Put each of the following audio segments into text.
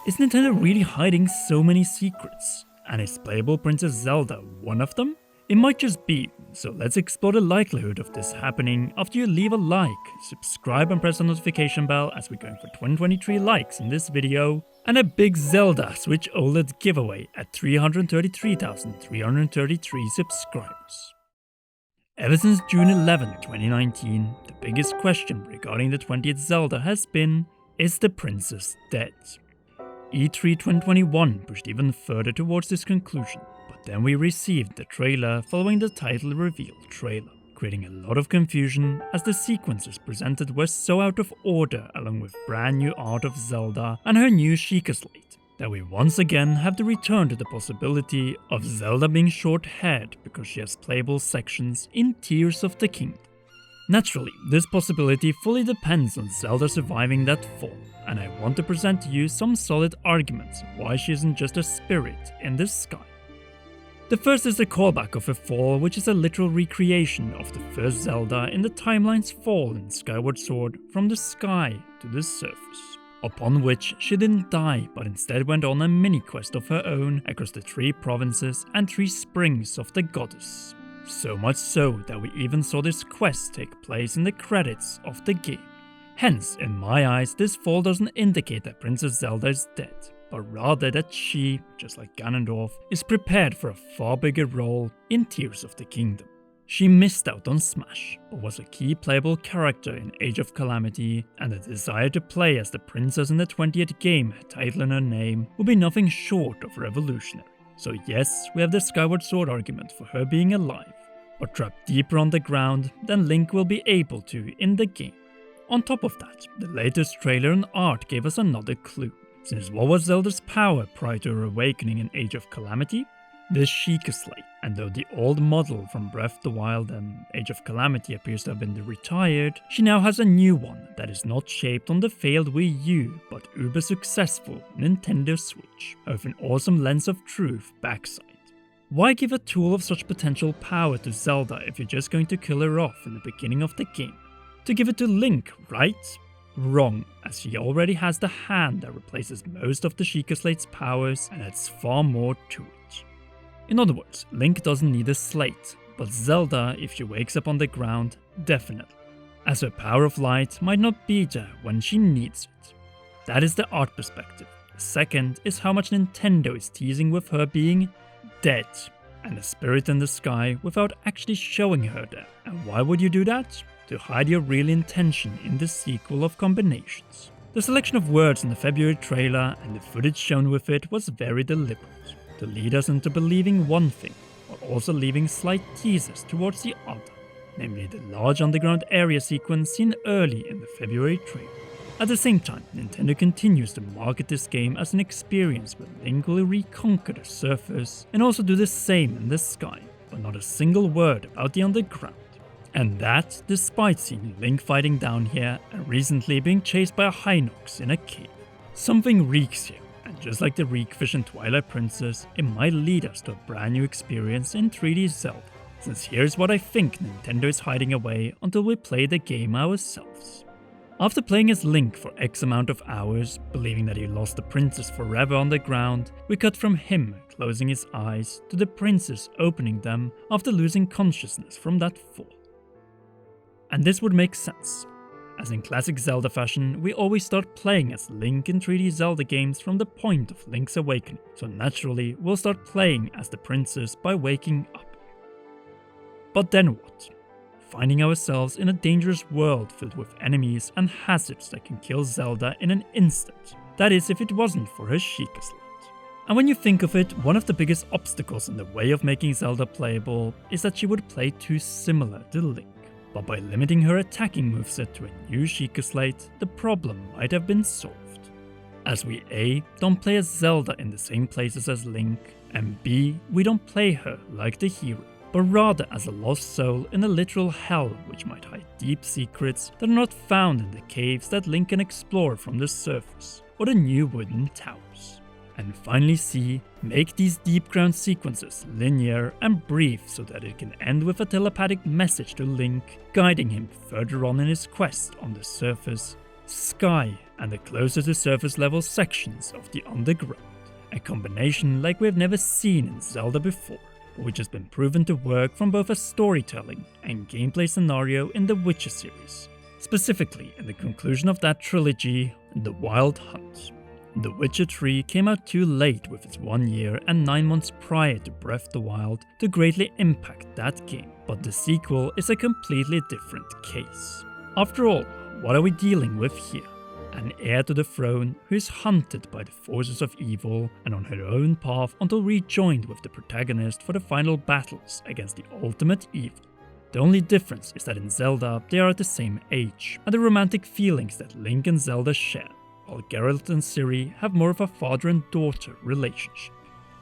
Is Nintendo really hiding so many secrets? And is playable Princess Zelda one of them? It might just be, so let's explore the likelihood of this happening after you leave a like, subscribe and press the notification bell as we're going for 2023 likes in this video, and a big Zelda Switch OLED giveaway at 333,333 subscribers. Ever since June 11, 2019, the biggest question regarding the 20th Zelda has been, is the princess dead? E3 2021 pushed even further towards this conclusion, but then we received the trailer following the title reveal trailer, creating a lot of confusion as the sequences presented were so out of order along with brand new art of Zelda and her new Sheikah Slate, that we once again have to return to the possibility of Zelda being short-haired because she has playable sections in Tears of the Kingdom. Naturally, this possibility fully depends on Zelda surviving that fall, and I want to present to you some solid arguments why she isn't just a spirit in the sky. The first is the callback of her fall, which is a literal recreation of the first Zelda in the timeline's fall in Skyward Sword from the sky to the surface, upon which she didn't die but instead went on a mini-quest of her own across the 3 provinces and 3 springs of the goddess. So much so that we even saw this quest take place in the credits of the game. Hence, in my eyes, this fall doesn't indicate that Princess Zelda is dead, but rather that she, just like Ganondorf, is prepared for a far bigger role in Tears of the Kingdom. She missed out on Smash, but was a key playable character in Age of Calamity, and the desire to play as the princess in the 20th game, her title in her name, would be nothing short of revolutionary. So yes, we have the Skyward Sword argument for her being alive, but trapped deeper on the ground than Link will be able to in the game. On top of that, the latest trailer and art gave us another clue, since what was Zelda's power prior to her awakening in Age of Calamity? The Sheikah Slate, and though the old model from Breath of the Wild and Age of Calamity appears to have been retired, she now has a new one that is not shaped on the failed Wii U, but uber successful Nintendo Switch, with an awesome Lens of Truth backside. Why give a tool of such potential power to Zelda if you're just going to kill her off in the beginning of the game? To give it to Link, right? Wrong, as she already has the hand that replaces most of the Sheikah Slate's powers and adds far more to it. In other words, Link doesn't need a slate, but Zelda, if she wakes up on the ground, definitely, as her power of light might not be there when she needs it. That is the art perspective. The second is how much Nintendo is teasing with her being dead, and a spirit in the sky without actually showing her there. And why would you do that? To hide your real intention in the sequel of combinations. The selection of words in the February trailer and the footage shown with it was very deliberate, to lead us into believing one thing, while also leaving slight teasers towards the other, namely the large underground area sequence seen early in the February trailer. At the same time, Nintendo continues to market this game as an experience where Link will reconquer the surface and also do the same in the sky, but not a single word about the underground. And that despite seeing Link fighting down here and recently being chased by a Hinox in a cave. Something reeks here, and just like the reek fish in Twilight Princess, it might lead us to a brand new experience in 3D Zelda, since here's what I think Nintendo is hiding away until we play the game ourselves. After playing as Link for X amount of hours, believing that he lost the princess forever on the ground, we cut from him closing his eyes to the princess opening them after losing consciousness from that fall. And this would make sense, as in classic Zelda fashion, we always start playing as Link in 3D Zelda games from the point of Link's awakening, so naturally we'll start playing as the princess by waking up. But then what? Finding ourselves in a dangerous world filled with enemies and hazards that can kill Zelda in an instant. That is, if it wasn't for her Sheikah Slate. And when you think of it, one of the biggest obstacles in the way of making Zelda playable is that she would play too similar to Link. But by limiting her attacking moveset to a new Sheikah Slate, the problem might have been solved. As we A, don't play as Zelda in the same places as Link, and B, we don't play her like the hero, but rather as a lost soul in a literal hell which might hide deep secrets that are not found in the caves that Link can explore from the surface, or the new wooden towers. And finally C, make these deep ground sequences linear and brief so that it can end with a telepathic message to Link, guiding him further on in his quest on the surface, sky and the closer to surface level sections of the underground. A combination like we have never seen in Zelda before, but which has been proven to work from both a storytelling and gameplay scenario in the Witcher series, specifically in the conclusion of that trilogy, The Wild Hunt. The Witcher 3 came out too late with its 1 year and 9 months prior to Breath of the Wild to greatly impact that game, but the sequel is a completely different case. After all, what are we dealing with here? An heir to the throne who is hunted by the forces of evil and on her own path until rejoined with the protagonist for the final battles against the ultimate evil. The only difference is that in Zelda they are at the same age, and the romantic feelings that Link and Zelda share, while Geralt and Ciri have more of a father and daughter relationship.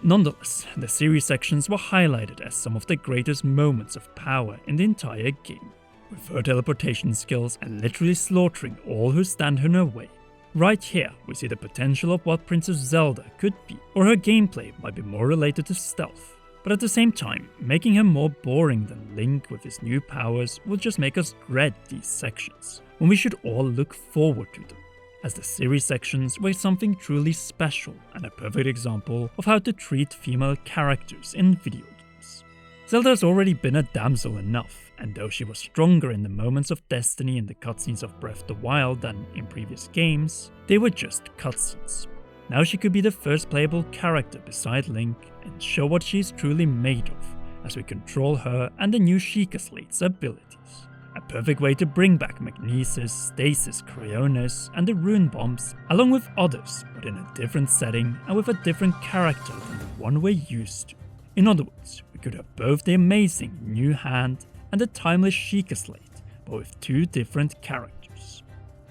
Nonetheless, the series sections were highlighted as some of the greatest moments of power in the entire game, with her teleportation skills and literally slaughtering all who stand in her way. Right here, we see the potential of what Princess Zelda could be, or her gameplay might be more related to stealth. But at the same time, making her more boring than Link with his new powers will just make us dread these sections, when we should all look forward to them, as the series sections were something truly special and a perfect example of how to treat female characters in video games. Zelda has already been a damsel enough, and though she was stronger in the moments of destiny in the cutscenes of Breath of the Wild than in previous games, they were just cutscenes. Now she could be the first playable character beside Link and show what she is truly made of, as we control her and the new Sheikah Slate's abilities. A perfect way to bring back Magnesis, Stasis, Cryonis, and the Rune Bombs, along with others, but in a different setting and with a different character than the one we're used to. In other words, we could have both the amazing new hand and the timeless Sheikah Slate, but with two different characters.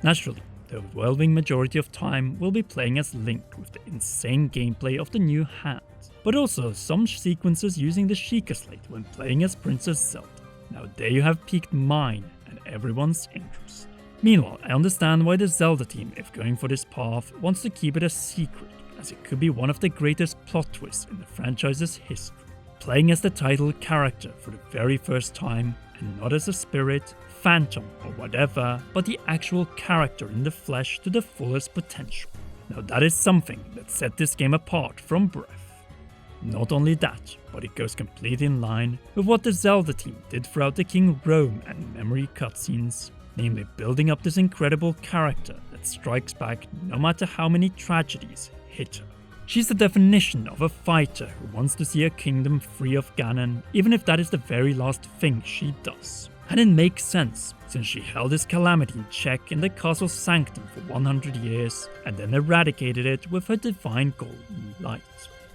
Naturally, the overwhelming majority of time we'll be playing as Link with the insane gameplay of the new hand, but also some sequences using the Sheikah Slate when playing as Princess Zelda. Now there you have piqued mine and everyone's interest. Meanwhile, I understand why the Zelda team, if going for this path, wants to keep it a secret, as it could be one of the greatest plot twists in the franchise's history. Playing as the title character for the very first time, and not as a spirit, phantom or whatever, but the actual character in the flesh to the fullest potential. Now that is something that set this game apart from Breath. Not only that, but it goes completely in line with what the Zelda team did throughout the King Rome and Memory cutscenes, namely building up this incredible character that strikes back no matter how many tragedies hit her. She's the definition of a fighter who wants to see her kingdom free of Ganon, even if that is the very last thing she does. And it makes sense, since she held this calamity in check in the castle's sanctum for 100 years, and then eradicated it with her divine golden light.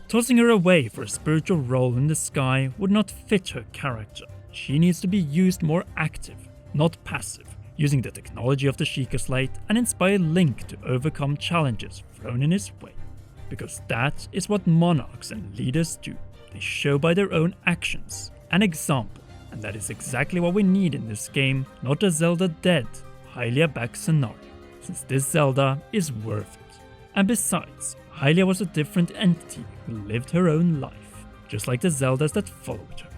Tossing her away for a spiritual role in the sky would not fit her character. She needs to be used more active, not passive, using the technology of the Sheikah Slate and inspire Link to overcome challenges thrown in his way. Because that is what monarchs and leaders do. They show by their own actions an example, and that is exactly what we need in this game, not a Zelda Dead, Hylia-backed scenario, since this Zelda is worth it. And besides, Hylia was a different entity who lived her own life, just like the Zeldas that followed her.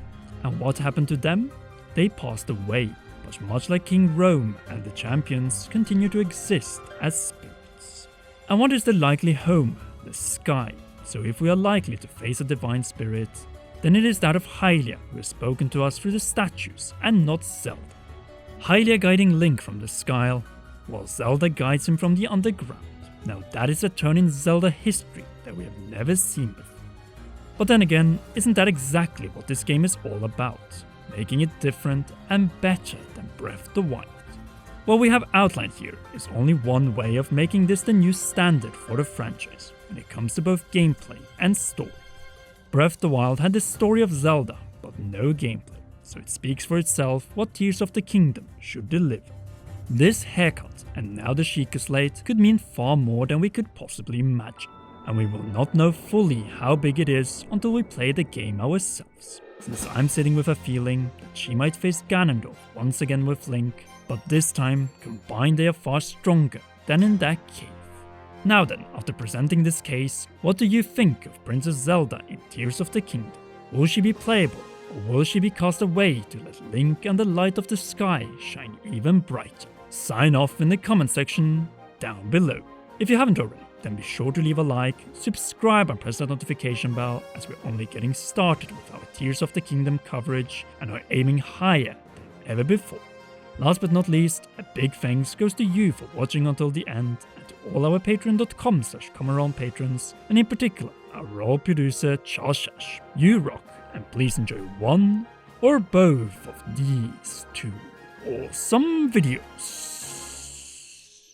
And what happened to them? They passed away, but much like King Rome and the champions continue to exist as spirits. And what is the likely home? The sky. So if we are likely to face a divine spirit, then it is that of Hylia who has spoken to us through the statues and not Zelda. Hylia guiding Link from the sky, while Zelda guides him from the underground. Now that is a turn in Zelda history that we have never seen before. But then again, isn't that exactly what this game is all about? Making it different and better than Breath of the Wild. What we have outlined here is only one way of making this the new standard for the franchise when it comes to both gameplay and story. Breath of the Wild had the story of Zelda, but no gameplay, so it speaks for itself what Tears of the Kingdom should deliver. This haircut and now the Sheikah Slate could mean far more than we could possibly imagine, and we will not know fully how big it is until we play the game ourselves, since I'm sitting with a feeling that she might face Ganondorf once again with Link, but this time combined they are far stronger than in that cave. Now then, after presenting this case, what do you think of Princess Zelda in Tears of the Kingdom? Will she be playable, or will she be cast away to let Link and the light of the sky shine even brighter? Sign off in the comment section down below. If you haven't already, then be sure to leave a like, subscribe and press that notification bell, as we're only getting started with our Tears of the Kingdom coverage and are aiming higher than ever before. Last but not least, a big thanks goes to you for watching until the end, and to all our patreon.com/comearound patrons, and in particular our role producer Charles Shash. You rock, and please enjoy one or both of these two awesome videos.